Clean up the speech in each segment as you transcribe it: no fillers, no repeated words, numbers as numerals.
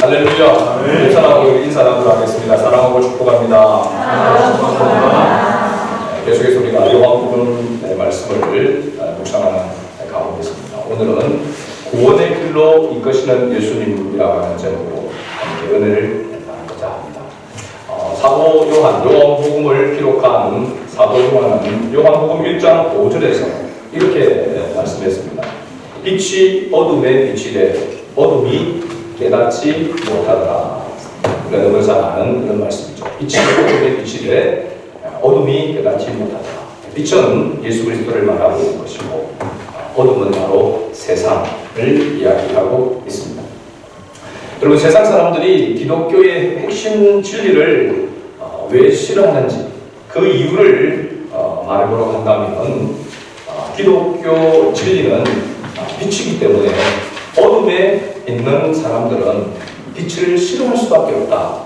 할렐루야. 인사하고 인사 나누도록 하겠습니다. 사랑하고 축복합니다. 계속해서 우리가 요한복음 말씀을 묵상하는 가운데 있습니다. 오늘은 구원의 길로 이끄시는 예수님이라고 하는 제목으로 함께 은혜를 나누고자 합니다. 사도 요한복음을 기록한 사도 요한은 요한복음 1장 5절에서 이렇게 말씀했습니다. 빛이 어둠에 빛이 되 어둠이 깨닫지 못하더라. 우리가 너무 잘 아는 그런 말씀이죠. 빛이 어둠에 빛이 되 어둠이 깨닫지 못하더라. 빛은 예수 그리스도를 말하고 있는 것이고 어둠은 바로 세상을 이야기하고 있습니다. 여러분, 세상 사람들이 기독교의 핵심 진리를 왜 싫어하는지 그 이유를 말해보려고 한다면 기독교 진리는 빛이기 때문에 어둠에 있는 사람들은 빛을 싫어할 수밖에 없다.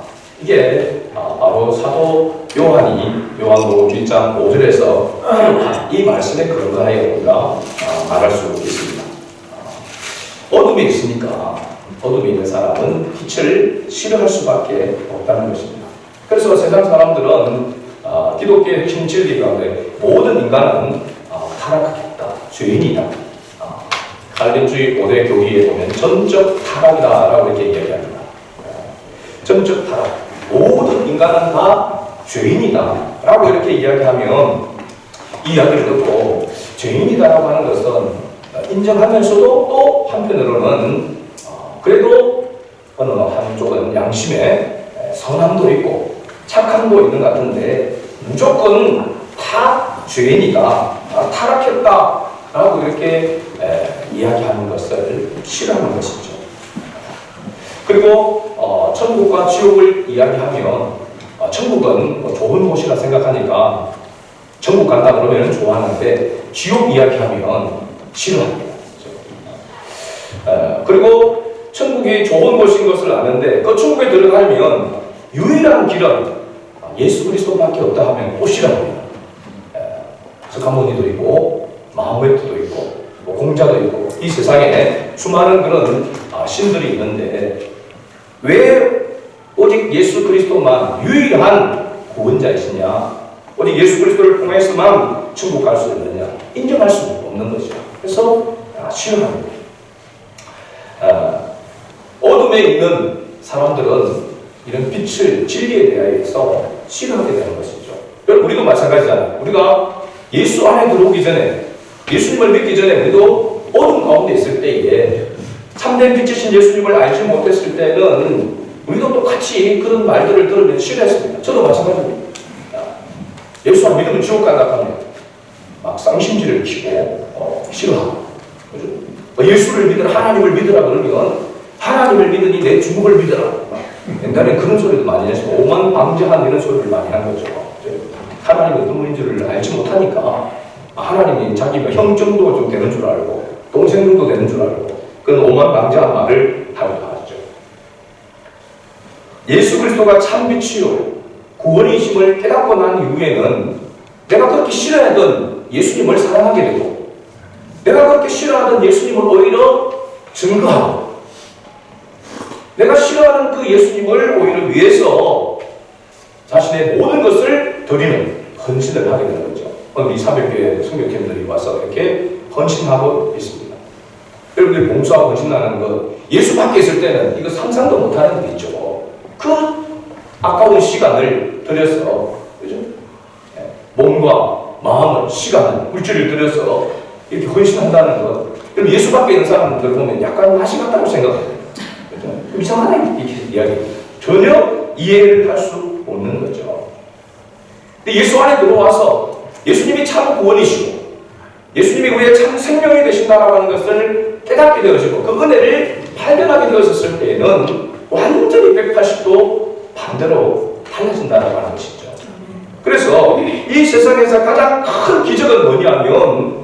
이게 바로 사도 요한이 요한복음 1장 5절에서 이 말씀에 근거하여 우리가 말할 수 있습니다. 어둠에 있으니까 어둠에 있는 사람은 빛을 싫어할 수밖에 없다는 것입니다. 그래서 세상 사람들은 기독교의 핵심 진리 가운데 모든 인간은 타락하겠다, 죄인이다. 칼빈주의 5대 교리에 보면 전적 타락이다라고 이렇게 이야기합니다. 전적 타락. 모든 인간은 다 죄인이다라고 이렇게 이야기하면 이 이야기를 듣고 죄인이다라고 하는 것은 인정하면서도 또 한편으로는 그래도 어느 한쪽은 양심에 선함도 있고 착함도 있는 것 같은데 무조건 다 죄인이다, 타락했다 라고 이렇게 이야기하는 것을 싫어하는 것이죠. 그리고 천국과 지옥을 이야기하면 천국은 좋은 곳이라 생각하니까 천국 간다 그러면 좋아하는데 지옥 이야기하면 싫어합니다. 그리고 천국이 좋은 곳인 것을 아는데 그 천국에 들어가면 유일한 길은 예수 그리스도밖에 없다 하면 또 싫어합니다. 스카모니도 있고 마호메트도 있고 공자도 있고 이 세상에 수많은 그런 신들이 있는데 왜 오직 예수 그리스도만 유일한 구원자이시냐, 오직 예수 그리스도를 통해서만 천국 갈 수 있느냐, 인정할 수 없는 것이죠. 그래서 싫어합니다. 어둠에 있는 사람들은 이런 빛을, 진리에 대해서 싫어하게 되는 것이죠. 여러분, 우리도 마찬가지잖아요. 우리가 예수 안에 들어오기 전에, 예수님을 믿기 전에 우리도 어둠 가운데 있을 때에 참된 빛이신 예수님을 알지 못했을 때는 우리도 똑같이 그런 말들을 들으면 싫어했습니다. 저도 마찬가지입니다. 예수 안 믿으면 지옥 간다 하면 막 쌍심지를 키고 싫어하고, 예수를 믿으라, 하나님을 믿으라 그러면 하나님을 믿으니 내 죽음을 믿으라. 옛날에 그런 소리도 많이 했고 오만방자한 이런 소리를 많이 한 거죠. 하나님이 어떤 분인지를 알지 못하니까 하나님이 자기 형 정도 좀 되는 줄 알고 동생 정도 되는 줄 알고 그런 오만방자한 말을 하기도 하죠. 예수 그리스도가 참 빛이요 구원이심을 깨닫고 난 이후에는 내가 그렇게 싫어하던 예수님을 사랑하게 되고 내가 그렇게 싫어하던 예수님을 오히려 증거하고 내가 싫어하는 그 예수님을 오히려 위해서 자신의 모든 것을 드리는 헌신을 하게 되는 거죠. 오늘 이 사백교회 성교팀들이 와서 이렇게 헌신하고 있습니다. 여러분들이 봉사하고 헌신하는 것, 예수 밖에 있을 때는 이거 상상도 못하는 일이 있죠. 그 아까운 시간을 들여서, 그죠? 몸과 마음을, 시간을, 물질을 들여서 이렇게 헌신한다는 것. 그럼 예수 밖에 있는 사람들 보면 약간 맛이 같다고 생각해요. 그죠? 이상하네, 이렇게 이야기. 전혀 이해를 할 수 없는 거죠. 근데 예수 안에 들어와서 예수님이 참 구원이시고 예수님이 우리의 참 생명이 되신다라고 하는 것을 깨닫게 되어지고 그 은혜를 발견하게 되었을 때에는 완전히 180도 반대로 달라진다라고 하는 것이죠. 그래서 이 세상에서 가장 큰 기적은 뭐냐면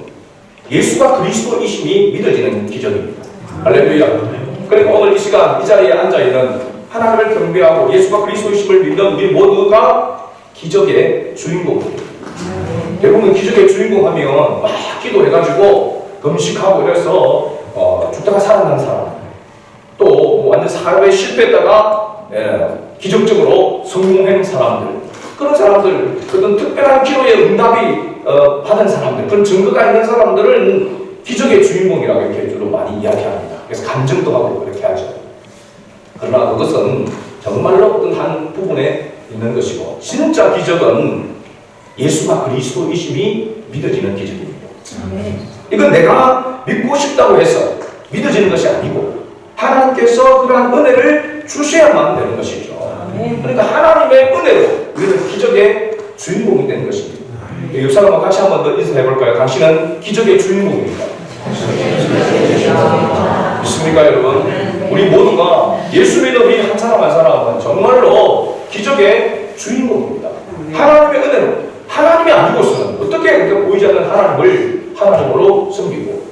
예수가 그리스도이심이 믿어지는 기적입니다. 할렐루야. 그리고 오늘 이 시간 이 자리에 앉아있는 하나님을 경배하고 예수가 그리스도이심을 믿는 우리 모두가 기적의 주인공입니다. 대부분 기적의 주인공 하면 막 기도해가지고 금식하고 이래서 죽다가 살아난 사람, 또 완전 사회에 실패했다가 기적적으로 성공한 사람들, 그런 사람들, 그런 특별한 기도의 응답이 받은 사람들, 그런 증거가 있는 사람들은 기적의 주인공이라고 이렇게 주로 많이 이야기합니다. 그래서 간증도 하고 그렇게 하죠. 그러나 그것은 정말로 어떤 한 부분에 있는 것이고, 진짜 기적은 예수가 그리스도이심이 믿어지는 기적입니다. 이건 내가 믿고 싶다고 해서 믿어지는 것이 아니고 하나님께서 그러한 은혜를 주셔야만 되는 것이죠. 그러니까 하나님의 은혜로 우리는 기적의 주인공이 되는 것입니다. 옆 사람과 같이 한 번 더 인사해 볼까요? 당신은 기적의 주인공입니다. 믿습니까, 여러분? 우리 모두가 예수 믿는 우리 한 사람 한 사람은 정말로 기적의 주인공입니다. 하나님의 은혜로, 하나님이 아니고서는 어떻게 그렇게 보이지 않는 하나님을 하나님으로 섬기고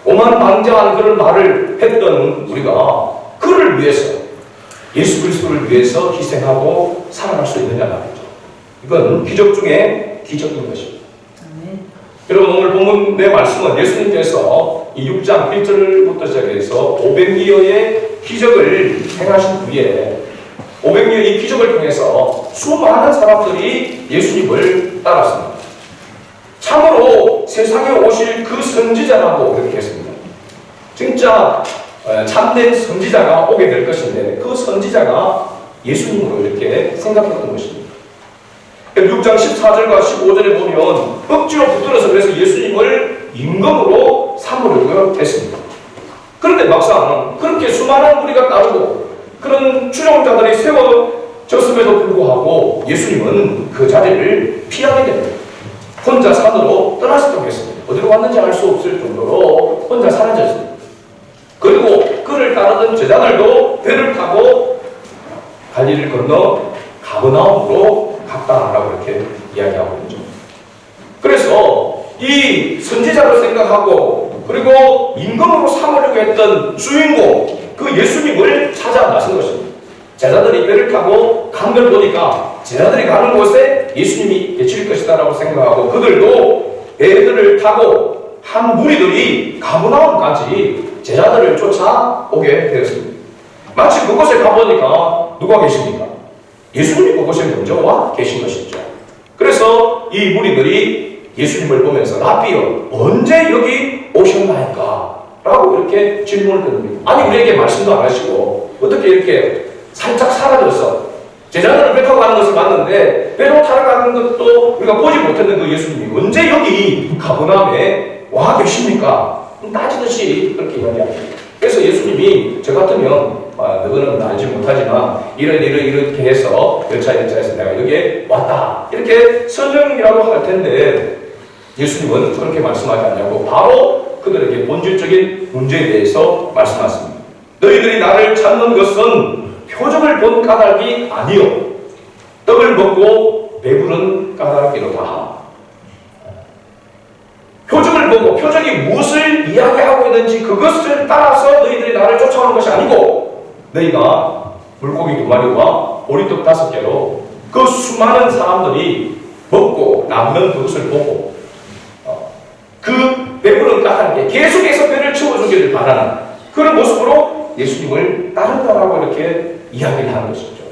오만방자한 그런 말을 했던 우리가 그를 위해서, 예수 그리스도를 위해서 희생하고 살아갈 수 있느냐 말이죠. 이건 기적 중에 기적인 것입니다. 여러분, 오늘 본문 내 말씀은 예수님께서 이 6장 1절부터 시작해서 500여의 기적을 행하신 후에 500여의 이 기적을 통해서 수많은 사람들이 예수님을 따랐습니다. 참으로 세상에 오실 그 선지자라고 그렇게 했습니다. 진짜 참된 선지자가 오게 될 것인데 그 선지자가 예수님으로 이렇게 생각했던 것입니다. 6장 14절과 15절에 보면 억지로 붙들어서 그래서 예수님을 임금으로 삼으려고 했습니다. 그런데 막상 그렇게 수많은 무리가 따르고 그런 추종자들이 세워졌음에도 불구하고 예수님은 그 자리를 피하게 됩니다. 혼자 산으로 떠나셨다고 했습니다. 어디로 왔는지 알 수 없을 정도로 혼자 사라졌습니다. 그리고 그를 따르던 제자들도 배를 타고 갈릴리를 건너 가버나움으로 갔다라고 이렇게 이야기하고 있죠. 그래서 이 선지자로 생각하고 그리고 임금으로 삼으려고 했던 주인공, 그 예수님을 찾아 나선 것입니다. 제자들이 배를 타고 간 걸 보니까 제자들이 가는 곳에 예수님이 계실 것이다라고 생각하고 그들도 배들을 타고 한 무리들이 가버나움까지 제자들을 쫓아오게 되었습니다. 마치 그곳에 가보니까 누가 계십니까? 예수님이 그곳에 먼저 와 계신 것이죠. 그래서 이 무리들이 예수님을 보면서 라비여 언제 여기 오셨나이까? 라고 이렇게 질문을 드립니다. 아니 우리에게 말씀도 안 하시고 어떻게 이렇게 살짝 사라져서 제자들을 배 타고 가는 것을 봤는데 배로 타러 가는 것도 우리가 보지 못했는 그 예수님이 언제 여기 가버나움에 와 계십니까? 따지듯이 그렇게 이야기합니다. 그래서 예수님이 저 같으면 너희는 알지 못하지만 이렇게 해서 열차에서 내가 여기에 왔다 이렇게 설명이라도 할 텐데 예수님은 그렇게 말씀하지 않냐고 바로 그들에게 본질적인 문제에 대해서 말씀하십니다. 너희들이 나를 찾는 것은 표적을 본 까닭이 아니요 떡을 먹고 배부른 까닭이로다. 표적을 보고 표적이 무엇을 이야기하고 있는지 그것을 따라서 너희들이 나를 쫓아오는 것이 아니고 너희가 물고기 2마리와 보리떡 5개로 그 수많은 사람들이 먹고 남는 그것을 보고 그 배부른 까닭에 계속해서 배를 채워주기를 바라는 그런 모습으로 예수님을 따른다라고 이렇게 이야기를 하는 것이죠.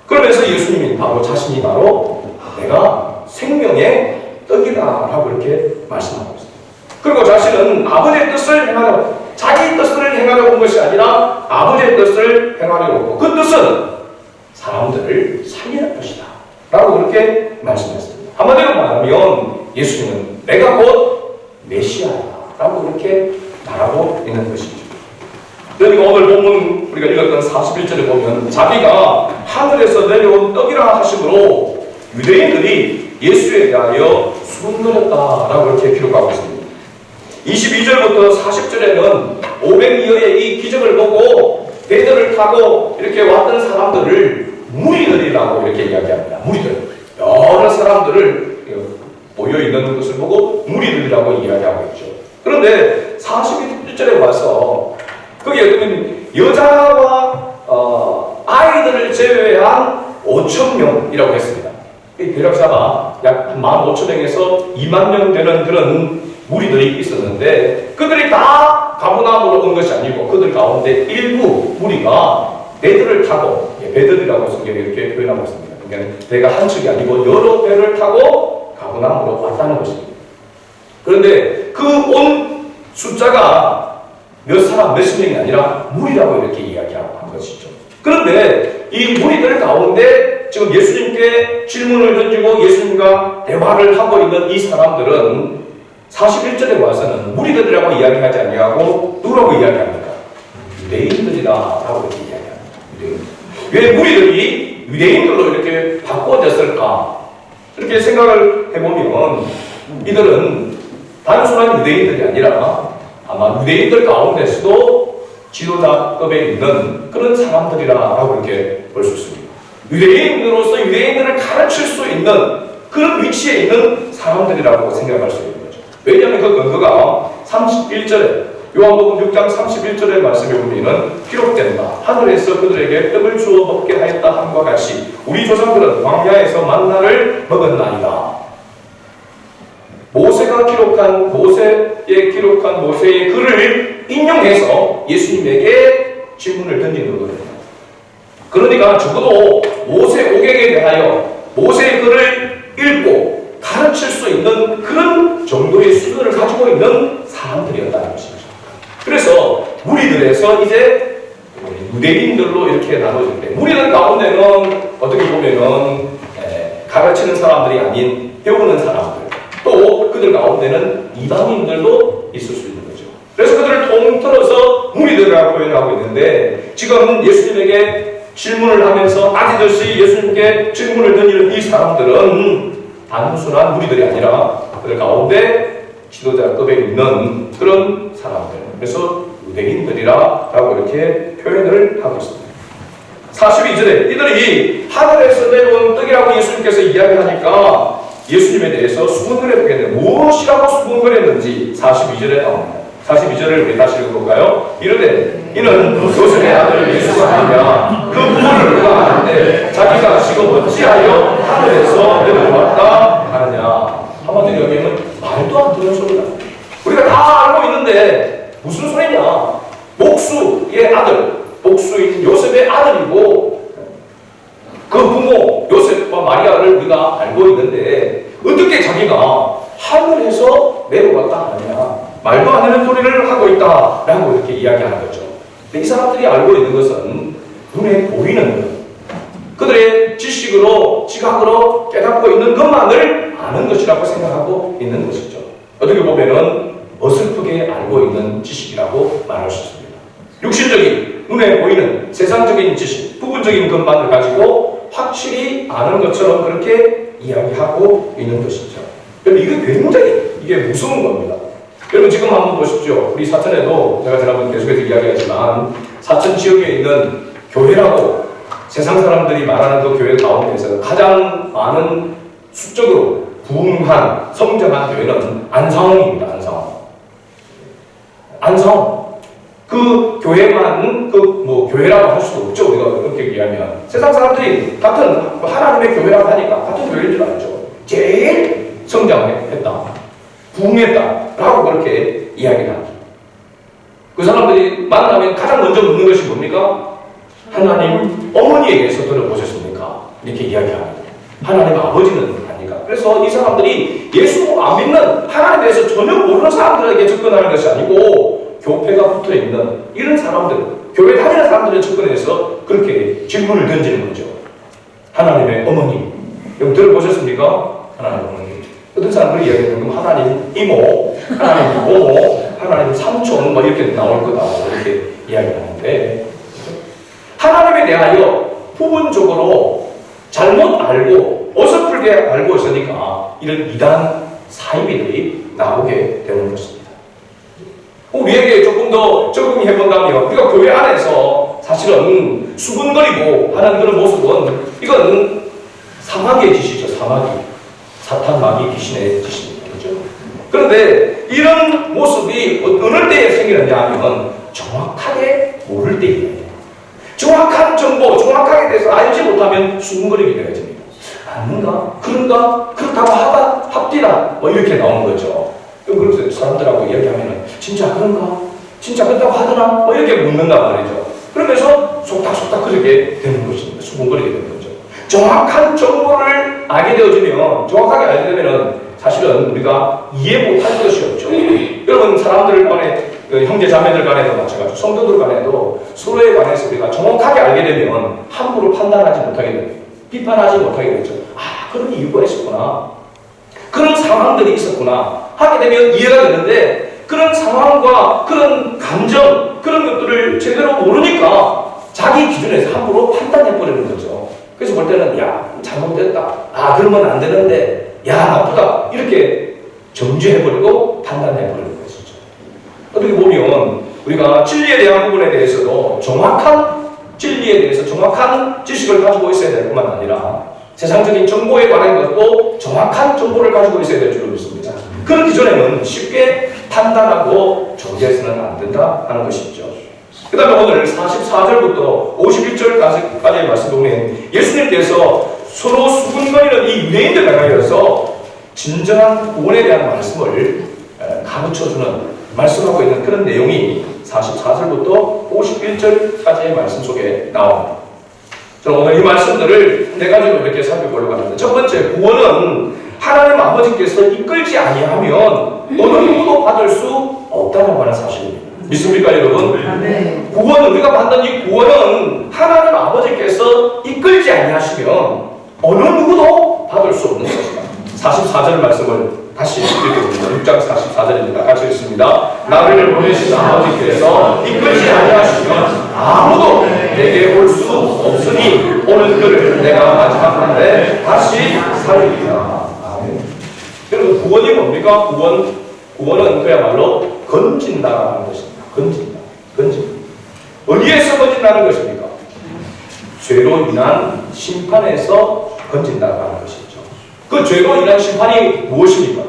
그러면서 예수님이 바로 자신이 바로 내가 생명의 떡이다라고 이렇게 말씀하고 있습니다. 그리고 자신은 아버지의 뜻을 행하려고 자기 뜻을 행하려고 온 것이 아니라 아버지의 뜻을 행하려고 했고 그 뜻은 사람들을 살리는 것이다 라고 그렇게 말씀했습니다. 한마디로 말하면 예수님은 내가 곧 메시아다 라고 이렇게 말하고 있는 것이죠. 그러니까 오늘 본문 우리가 읽었던 41절에 보면 자기가 하늘에서 내려온 떡이라 하심으로 유대인들이 예수에 대하여 수군거렸다라고 이렇게 기록하고 있습니다. 22절부터 40절에는 500여의 이 기적을 보고 배들을 타고 이렇게 왔던 사람들을 무리들이라고 이렇게 이야기합니다. 무리들. 여러 사람들을 모여있는 것을 보고 무리들이라고 이야기하고 있죠. 그런데 41절에 와서 거기에 보면 여자와 아이들을 제외한 5,000명이라고 했습니다. 이 대략사가 약 15,000명에서 2만 명 되는 그런 무리들이 있었는데 그들이 다 가버나움으로 온 것이 아니고 그들 가운데 일부 무리가 배들을 타고, 배들이라고 성경에 이렇게 표현하고 있습니다. 그러니까 배가 한 척이 아니고 여러 배를 타고 가버나움으로 왔다는 것입니다. 그런데 그 온 숫자가 몇 사람, 몇십 명이 아니라 무리라고 이렇게 이야기하고 한 것이죠. 그런데 이 무리들 가운데 지금 예수님께 질문을 던지고 예수님과 대화를 하고 있는 이 사람들은 41절에 와서는 무리들이라고 이야기하지 아니하고 누구라고 이야기합니까? 유대인들이라고 이렇게 이야기합니다. 왜 무리들이 유대인들로 이렇게 바꿔졌을까? 이렇게 생각을 해보면 이들은 단순한 유대인들이 아니라 아마 유대인들 가운데서도 지도자급에 있는 그런 사람들이라고 이렇게 볼 수 있습니다. 유대인으로서 유대인들을 가르칠 수 있는 그런 위치에 있는 사람들이라고 생각할 수 있는 거죠. 왜냐하면 그 근거가 31절에 요한복음 6장 31절의 말씀에 보면 기록된다. 하늘에서 그들에게 떡을 주어 먹게 하였다 함과 같이 우리 조상들은 광야에서 만나를 먹었나이다. 모세가 기록한 모세의 글을 인용해서 예수님에게 질문을 던지는 거거든요. 그러니까 적어도 모세 오경에 대하여 모세의 글을 읽고 가르칠 수 있는 그런 정도의 수준을 가지고 있는 사람들이었다는 것이죠. 그래서 무리들에서 이제 유대인들로 이렇게 나눠질 때 무리들 가운데는 어떻게 보면은 가르치는 사람들이 아닌 배우는 사람들, 또 그들 가운데는 이방인들도 있을 수 있는 거죠. 그래서 그들을 통틀어서 무리들이라고 표현하고 있는데 지금 예수님에게 질문을 하면서 아디듯이 예수님께 질문을 던지는 이 사람들은 단순한 무리들이 아니라 그들 가운데 지도자급에 있는 그런 사람들, 그래서 유대인들이라고 이렇게 표현을 하고 있습니다. 42절에 이들이 하늘에서 내려온 떡이라고 예수님께서 이야기하니까 예수님에 대해서 수군거려 보겠는데 무엇이라고 수군거렸는지 42절에 나옵니다. 42절을 우리 다시 읽어볼까요? 이르되 이는 요셉의 아들 예수가 아니냐 그 부모를 누가 아는데 자기가 지금 어찌하여 하늘에서 내려왔다 하느냐. 한마디로 여기는 말도 안 되는 소리다. 우리가 다 알고 있는데 무슨 소리냐. 목수의 아들, 목수인 요셉의 아들이고 그 부모 요셉과 마리아를 우리가 알고 있는데 어떻게 자기가 하늘에서 내려왔다 하느냐. 말도 안 되는 소리를 하고 있다라고 이렇게 이야기하는 거죠. 근데 이 사람들이 알고 있는 것은 눈에 보이는 것, 그들의 지식으로 지각으로 깨닫고 있는 것만을 아는 것이라고 생각하고 있는 것이죠. 어떻게 보면은 어설프게 알고 있는 지식이라고 말할 수 있습니다. 육신적인 눈에 보이는 세상적인 지식, 부분적인 것만을 가지고 확실히 아는 것처럼 그렇게 이야기하고 있는 것이죠. 여러분 이게 무서운 겁니다. 여러분 지금 한번 보십시오. 우리 사천에도 제가 지난번 계속해서 이야기하지만 사천 지역에 있는 교회라고 세상 사람들이 말하는 그 교회 가운데서 가장 많은 수적으로 부흥한 성장한 교회는 안상홍입니다. 안상홍. 그 교회만 교회라고 할 수도 없죠. 우리가 그렇게 얘기하면 세상 사람들이 같은 하나님의 교회라고 하니까 같은 교회인 줄 알죠. 제일 성장했다. 부흥했다라고 그렇게 이야기를 합니다. 그 사람들이 만나면 가장 먼저 묻는 것이 뭡니까? 하나님 어머니에게서 들어보셨습니까? 이렇게 이야기합니다. 하나님 아버지는 아니까. 그래서 이 사람들이 예수 안 믿는 하나님에 대해서 전혀 모르는 사람들에게 접근하는 것이 아니고 교회가 붙어있는 이런 사람들, 교회 다니는 사람들에 접근해서 그렇게 질문을 던지는 거죠. 하나님의 어머니, 여러분 들어보셨습니까? 하나님의 어머니. 어떤 사람들이 이야기하는 건 하나님 이모, 하나님 고모, 하나님 삼촌 이렇게 나올 거다 이렇게 이야기하는데 하나님에 대하여 부분적으로 잘못 알고 어설프게 알고 있으니까 이런 이단 사이비들이 나오게 되는 것입니다. 우리에게 조금 더 적응해 본다면 우리가 교회 안에서 사실은 수군거리고 하는 그런 모습은 이건 사마귀의 짓이죠. 사탄, 마귀, 귀신의 짓입니다. 그렇죠? 그런데 이런 모습이 어느 때에 생기느냐 하면 정확하게 모를 때이에요. 정확한 정보, 정확하게 대해서 알지 못하면 수군거리게 되어집니다. 아닌가? 그런가? 그렇다고 합디다. 이렇게 나오는 거죠. 그래서 사람들하고 이야기하면 진짜 그런가? 진짜 그렇다고 하더나? 뭐 이렇게 묻는단 말이죠. 그러면서 속닥속닥 그렇게 되는 것입니다. 수군거리게 되는 거죠. 정확한 정보를 알게 되어지면, 정확하게 알게 되면은 사실은 우리가 이해 못할 것이 없죠. 여러분, 사람들 간에, 형제 자매들 간에도 마찬가지고 성도들 간에도 서로에 관해서 우리가 정확하게 알게 되면 함부로 판단하지 못하게 됩니다. 비판하지 못하게 되죠. 아, 그런 이유가 있었구나. 그런 상황들이 있었구나. 하게 되면 이해가 되는데, 그런 상황과 그런 감정, 그런 것들을 제대로 모르니까 자기 기준에서 함부로 판단해버리는 거죠. 그래서 볼 때는, 야, 잘못됐다. 아, 그러면 안 되는데, 야, 나쁘다. 이렇게 정죄해버리고 판단해버리는 것이죠. 어떻게 보면 우리가 진리에 대한 부분에 대해서도 정확한 진리에 대해서 정확한 지식을 가지고 있어야 될 뿐만 아니라 세상적인 정보에 관한 것도 정확한 정보를 가지고 있어야 될 줄로 믿습니다. 그렇기 전에는 쉽게 판단하고 정죄해서는 안 된다 하는 것이죠. 그 다음에 오늘 44절부터 51절까지의 말씀 보면 예수님께서 서로 수군거리는 이 유대인들 향하여서 진정한 구원에 대한 말씀을 가르쳐주는, 말씀하고 있는 그런 내용이 44절부터 51절까지의 말씀 속에 나옵니다. 저는 오늘 이 말씀들을 네 가지로 이렇게 살펴보려고 합니다. 첫 번째, 구원은 하나님 아버지께서 이끌지 아니하면 어느 누구도 받을 수 없다고 하는 사실입니다. 믿습니까, 여러분? 네. 구원은, 우리가 받는 이 구원은 하나님 아버지께서 이끌지 아니하시면 어느 누구도 받을 수 없는 것이다. 44절 말씀을 다시 읽겠습니다. 6장 44절입니다. 같이 읽습니다. 나를 보내신 아버지께서 이끌지 아니하시면 아무도 내게 올 수 없으니 오늘 그를 내가 마지막한데 다시 살리리라. 아멘. 여러분, 구원이 뭡니까? 구원은 그야말로 건진다라는 것입니다. 건진다. 어디에서 건진다는 것입니까? 죄로 인한 심판에서 건진다라는 것이죠. 그 죄로 인한 심판이 무엇입니까?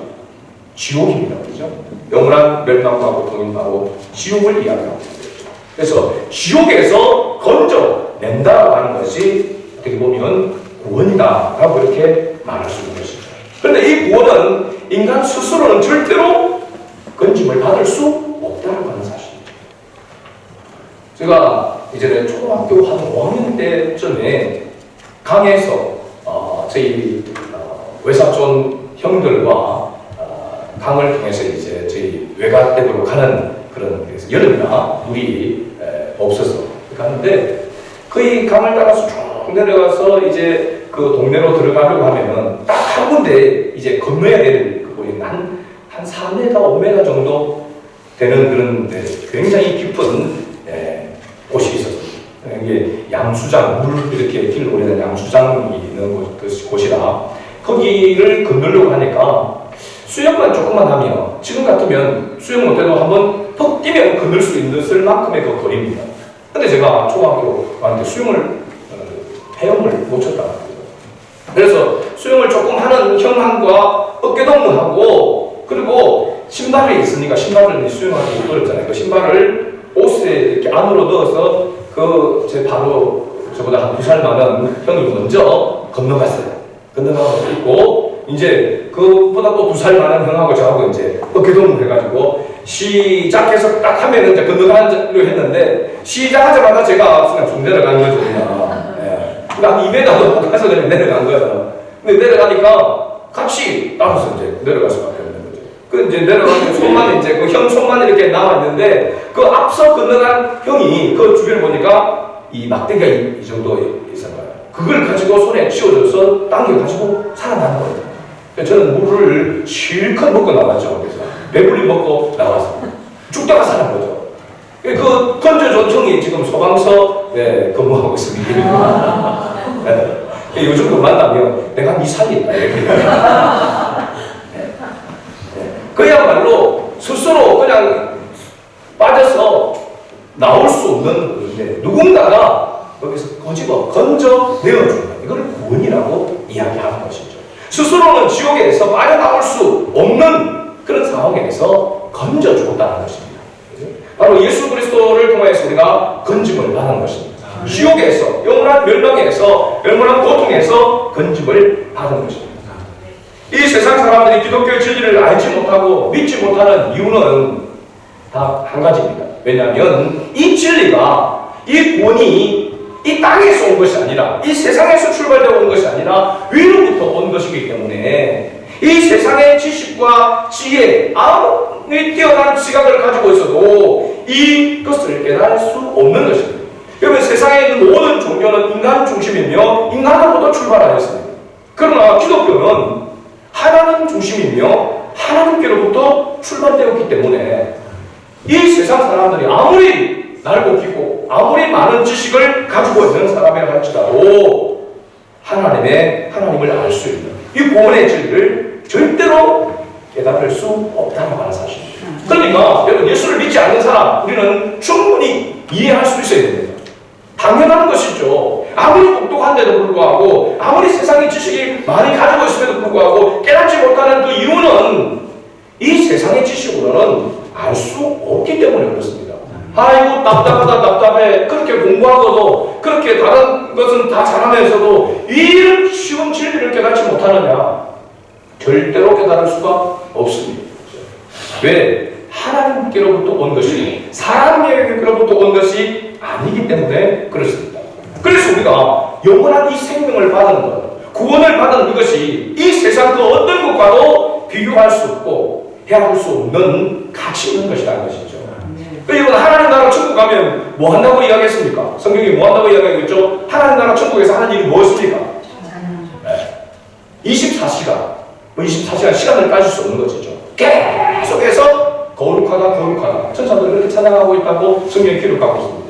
지옥입니다. 그렇죠? 영원한 멸망과 고통이 바로 지옥을 이야기하고 있죠. 그래서 지옥에서 건져낸다라는 것이 어떻게 보면 구원이다라고 이렇게 말할 수 있는 것입니다. 그런데 이 구원은 인간 스스로는 절대로 건짐을 받을 수 없다고 하는 사실입니다. 제가 이전에 초등학교 한 5학년 때쯤에 강에서 저희 외사촌 형들과 강을 통해서 이제 저희 외갓댁으로 가는 그런, 그래서 여름이나 물이 없어서 가는데 그 강을 따라서 쭉 내려가서 이제 그 동네로 들어가려고 하면은 딱 한 군데 이제 건너야 될 그곳이 한 4m, 5m 정도 되는 그런 굉장히 깊은 곳이 있었습니다. 이게 양수장, 물 이렇게 길을 보내는 양수장이 있는 곳이라 거기를 건너려고 하니까 수영만 조금만 하면, 지금 같으면 수영 못해도 한번 턱 뛰면 건널 수 있을 만큼의 그 거리입니다. 근데 제가 초등학교 때 수영을 배영을 못 쳤단 말이에요. 그래서 수영을 조금 하는 형한과 어깨동무하고, 그리고 신발이 있으니까 신발을 수영하기 어렵잖아요. 그 신발을 옷에 이렇게 안으로 넣어서 제 바로 저보다 한 2살 많은 형이 먼저 건너갔어요. 건너가서 있고, 이제 그보다 또 2살 많은 형하고 저하고 이제 어깨동무 해가지고 시작해서 딱 하면 이제 건너가려고 했는데, 시작하자마자 제가 그냥 좀 내려간 거죠. 한 2m도 못 가서 그냥 내려간 거예요. 근데 내려가니까 같이 따라서 이제 내려갈 수밖에 없는 거죠. 그 이제 내려가면 손만 이제 그 형 손만 이렇게 나왔는데, 그 앞서 건너간 형이 그 주변을 보니까 이 막대기가 이 정도 있었어요. 그걸 가지고 손에 쥐어줘서 당겨가지고 살아나는 거예요. 저는 물을 실컷 먹고 나왔죠. 그래서 배불리 먹고 나왔어요. 죽다가 살아난 거죠. 그 건져준 형이 지금 소방서 근무하고 있습니다. 요즘도 만나면 내가 네 살린다. 그야말로 스스로 그냥 빠져서 나올 수 없는 건데, 누군가가 거기서 꼬집어 건져 내어준다. 이걸 구원이라고 이야기하는 것이죠. 스스로는 지옥에서 빠져나올 수 없는 그런 상황에서 건져주었다는 것입니다. 바로 예수 그리스도를 통해서 우리가 건짐을 받는 것입니다. 지옥에서, 영원한 멸망에서, 영원한 고통에서 건짐을 받은 것입니다. 이 세상 사람들이 기독교의 진리를 알지 못하고 믿지 못하는 이유는 다 한 가지입니다. 왜냐하면 이 진리가, 이 구원이 이 땅에서 온 것이 아니라, 이 세상에서 출발되어 온 것이 아니라 위로부터 온 것이기 때문에 이 세상의 지식과 지혜, 아무리 뛰어난 지각을 가지고 있어도 이것을 깨달을 수 없는 것입니다. 여러분, 세상에 있는 모든 종교는 인간 중심이며 인간으로부터 출발하였습니다. 그러나 기독교는 하나님 중심이며 하나님께로부터 출발되었기 때문에 이 세상 사람들이 아무리 날고 깊고 아무리 많은 지식을 가지고 있는 사람이라 할지라도 하나님을 알 수 있는 이 구원의 진리를 절대로 깨달을 수 없다는 하는 사실입니다. 그러니까 여러분, 예수를 믿지 않는 사람 우리는 충분히 이해할 수 있어야 됩니다. 당연한 것이죠. 아무리 똑똑한데도 불구하고, 아무리 세상의 지식이 많이 가지고 있음에도 불구하고 깨닫지 못하는 그 이유는 이 세상의 지식으로는 알 수 없기 때문에 그렇습니다. 아이고 답답하다, 답답해. 그렇게 공부하고도, 그렇게 다른 것은 다 잘하면서도 이런 쉬운 진리를 깨닫지 못하느냐? 절대로 깨달을 수가 없습니다. 왜? 하나님께로부터 온 것이 사람에게로부터 온 것이 아니기 때문에 그렇습니다. 그래서 우리가 영원한 이 생명을 받은 것, 구원을 받은 이것이 이 세상 그 어떤 것과도 비교할 수 없고 헤아릴 수 없는 가치 있는 것이라는 것이죠. 여러분, 하나님 나라 천국 가면 뭐 한다고 이야기했습니까? 성경이 뭐 한다고 이야기하고 있죠? 하나님 나라 천국에서 하는 일이 무엇입니까? 24시간, 24시간 시간을 따질 수 없는 것이죠. 계속해서 거룩하다, 거룩하다. 천사들이 그렇게 찬양하고 있다고 성경에 기록하고 있습니다.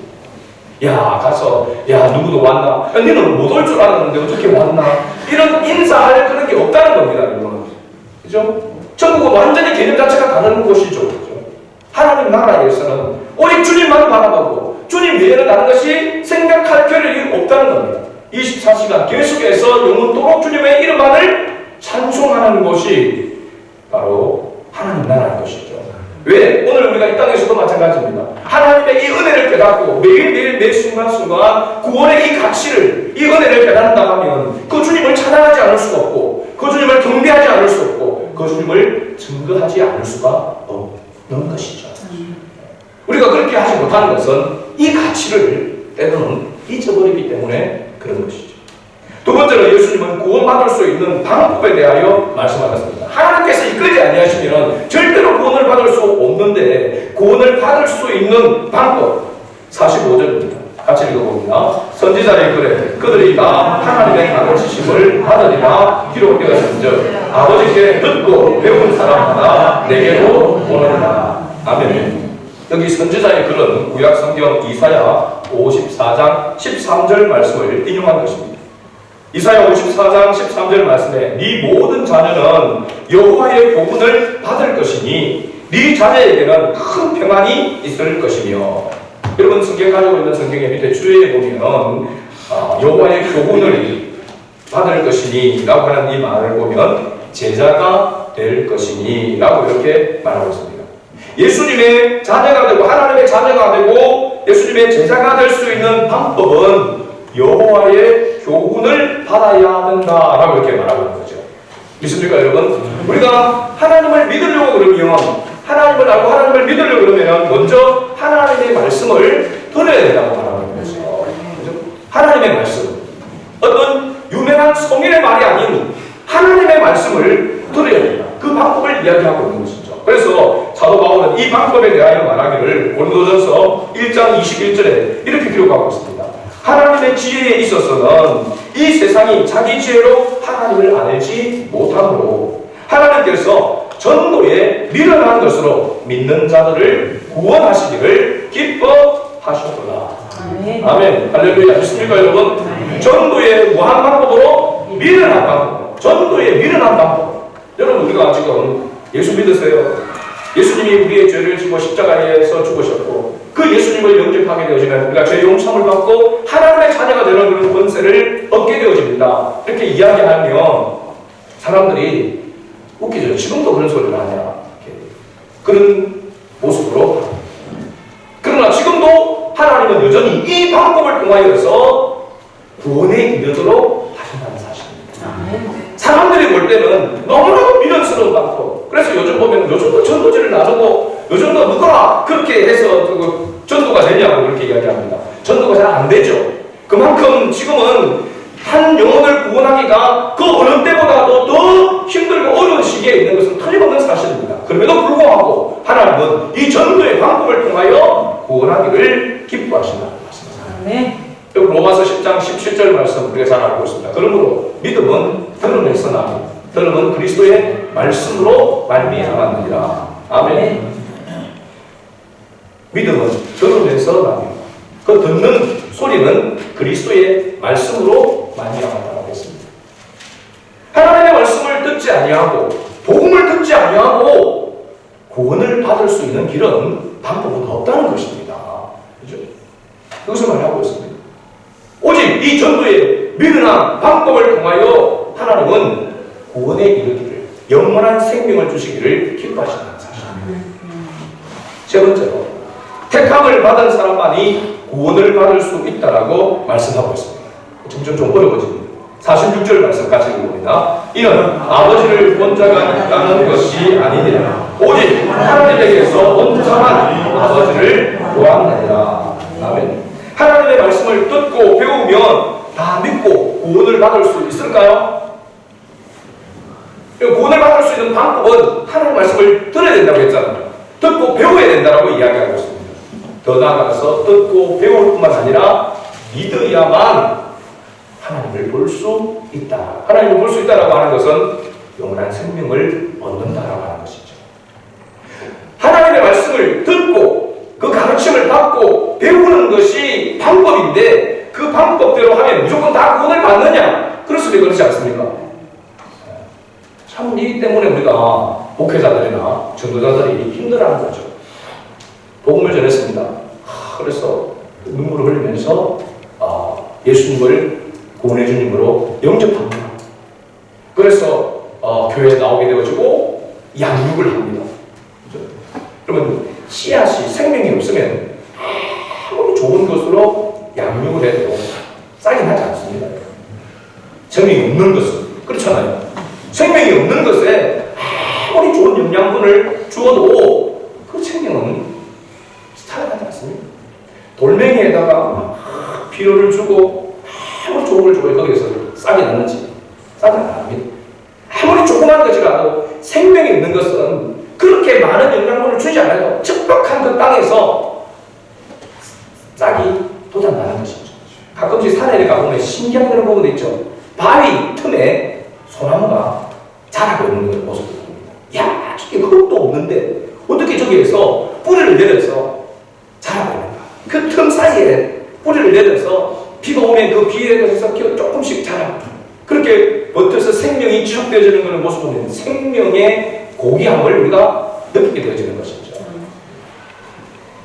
야, 가서, 야, 누구도 왔나? 야, 너는 못 올 줄 알았는데 어떻게 왔나? 이런 인사할 그런 게 없다는 겁니다, 여러분. 그죠? 천국은 완전히 개념 자체가 다른 곳이죠. 그죠? 하나님 나라에서는 오직 주님만 바라보고, 주님 외에는 다른 것이 생각할 겨를이 없다는 겁니다. 24시간 계속해서 영원토록 주님의 이름만을 찬송하는 곳이 바로 하나님 나라인 것이죠. 왜? 오늘 우리가 이 땅에서도 마찬가지입니다. 하나님의 이 은혜를 깨닫고 매일매일 매 순간순간 구원의 이 가치를, 이 은혜를 깨닫는다 하면 그 주님을 찬양하지 않을 수가 없고, 그 주님을 경배하지 않을 수 없고, 그 주님을 증거하지 않을 수가 없는 것이죠. 우리가 그렇게 하지 못하는 것은 이 가치를 때로는 잊어버리기 때문에 그런 것이죠. 두 번째로 예수님은 구원받을 수 있는 방법에 대하여 말씀하셨습니다. 하나님께서 이끌지 아니하시면 절대로 구원을 받을 수 없는데, 구원을 받을 수 있는 방법 45절입니다. 같이 읽어봅니다. 선지자의 글에 그들이 다 하나님의 가르치심을 받으리라 기록되었은즉 아버지께 듣고 배운 사람마다 내게로 오느니라. 아멘. 여기 선지자의 글은 구약 성경 이사야 54장 13절 말씀을 인용한 것입니다. 이사야 54장 13절 말씀에 네 모든 자녀는 여호와의 교훈을 받을 것이니 네 자녀에게는 큰 평안이 있을 것이며. 여러분, 성경 가지고 있는 성경의 밑에 주에 보면 여호와의 교훈을 받을 것이니 라고 하는 이 말을 보면 제자가 될 것이니 라고 이렇게 말하고 있습니다. 예수님의 자녀가 되고 하나님의 자녀가 되고 예수님의 제자가 될 수 있는 방법은 여호와의 교훈을 받아야 된다라고 이렇게 말하고 있는 거죠. 믿습니까, 여러분? 우리가 하나님을 믿으려고 그러면, 하나님을 알고 하나님을 믿으려고 그러면 먼저 하나님의 말씀을 들어야 된다고 말하고 있는 거죠. 하나님의 말씀, 어떤 유명한 성인의 말이 아닌 하나님의 말씀을 들어야 된다. 그 방법을 이야기하고 있는 것이죠. 그래서 사도 바울은 이 방법에 대하여 말하기를 고린도전서 1장 21절에 이렇게 기록하고 있습니다. 하나님의 지혜에 있어서는 이 세상이 자기 지혜로 하나님을 알지 못하므로 하나님께서 전도에 미련한 것으로 믿는 자들을 구원하시기를 기뻐하셨구나. 아멘. 할렐루야. 믿습니까, 여러분? 전도의 무한 방법으로 미련한 방법, 전도의 미련한 방법. 여러분, 우리가 지금 예수 믿으세요? 예수님이 우리의 죄를 지고 십자가에서 죽으셨고 그 예수님을 영접하게 되어지면 우리가 죄 용서를 받고 하나님의 자녀가 되는 그런 권세를 얻게 되어집니다. 이렇게 이야기하면 사람들이 웃기죠. 지금도 그런 소리를 하냐. 그런 모습으로. 그러나 지금도 하나님은 여전히 이 방법을 통하여서 구원에 이르도록 하신다는 사실입니다. 사람들이 볼 때는 너무나도 미련스러운 방법. 그래서 요즘 보면 요즘도 전도지를 나누고 요즘도 누가 그렇게 해서 전도가 되냐고 그렇게 이야기합니다. 전도가 잘 안 되죠. 그만큼 지금은 한 영혼을 구원하기가 그 어느 때보다도 더 힘들고 어려운 시기에 있는 것은 틀림없는 사실입니다. 그럼에도 불구하고 하나님은 이 전도의 방법을 통하여 구원하기를 기뻐하신다는 말씀입니다. 네. 로마서 10장 17절 말씀 우리가 잘 알고 있습니다. 그러므로 믿음은 들음에서 나고 들음은 그리스도의 말씀으로 말미암았느니라. 아멘. 믿음은 들음에서 나며 그 듣는 소리는 그리스도의 말씀으로 말미암았다고 했습니다. 하나님의 말씀을 듣지 아니하고 복음을 듣지 아니하고 구원을 받을 수 있는 길은 방법은 없다는 것입니다. 그죠? 여기서 말하고 있습니다. 오직 이 전도의 미련한 방법을 통하여 하나님은 구원에 이르기를 영원한 생명을 주시기를 기뻐하신다는 사실입니다. 세 번째로 택함을 받은 사람만이 구원을 받을 수 있다라고 말씀하고 있습니다. 점점 좀 어려워집니다. 46절 말씀 같이 읽어봅니다. 이는 아버지를 본자가 따는 것이 아니니라. 오직 하나님에게서 본자만 아버지를 보았느니라. 아멘. 하나님의 말씀을 듣고 배우면 다 믿고 구원을 받을 수 있을까요? 구원을 받을 수 있는 방법은 하나님의 말씀을 들어야 된다고 했잖아요. 듣고 배워야 된다고 이야기하고 있습니다. 더 나아가서 듣고 배울 뿐만 아니라 믿어야만 하나님을 볼 수 있다. 하나님을 볼 수 있다라고 하는 것은 영원한 생명을 얻는다라고 하는 것이죠. 하나님의 말씀을 듣고 그 가르침을 받고 배우는 것이 방법인데 그 방법대로 하면 무조건 다 구원을 받느냐? 그렇습니까? 그렇지 않습니까? 참 이 때문에 우리가 목회자들이나 전도자들이 힘들어하는 거죠. 복음을 전했습니다. 그래서 눈물을 흘리면서 예수님을 구원해 주님으로 영접합니다. 그래서 교회에 나오게 되어지고 양육을 합니다. 그렇죠? 그러면 씨앗이 생명이 없으면 아무리 좋은 것으로 양육을 해도 싹이 나지 않습니다. 생명이 없는 것은 그렇잖아요. 생명이 없는 것에 아무리 좋은 영양분을 주어도 그 생명은 살아나지 않습니다. 돌멩이에다가 비료를 주고 아무리 좋은 걸 줘요. 거기에서 싹이 나는지 싹이 안 납니다. 아무리 조그만 것이라도 생명이 있는 것은 그렇게 많은 영양분을 주지 않아요. 척박한 그 땅에서 싹이 돋아나는 것이죠. 가끔씩 산에 가보면 신기한 그런 부분도 있죠. 바위 틈에 소나무가 자라고 있는 모습을 봅니다. 야, 저게 흙도 없는데 어떻게 저기에서 뿌리를 내려서 자라고 있는가? 그 틈 사이에 뿌리를 내려서 비가 오면 그 비에 의해서 조금씩 자라고 그렇게 버텨서 생명이 지속되어지는 것을 모습을 보면 생명의 고귀함을 우리가 느끼게 되어지는 것이죠.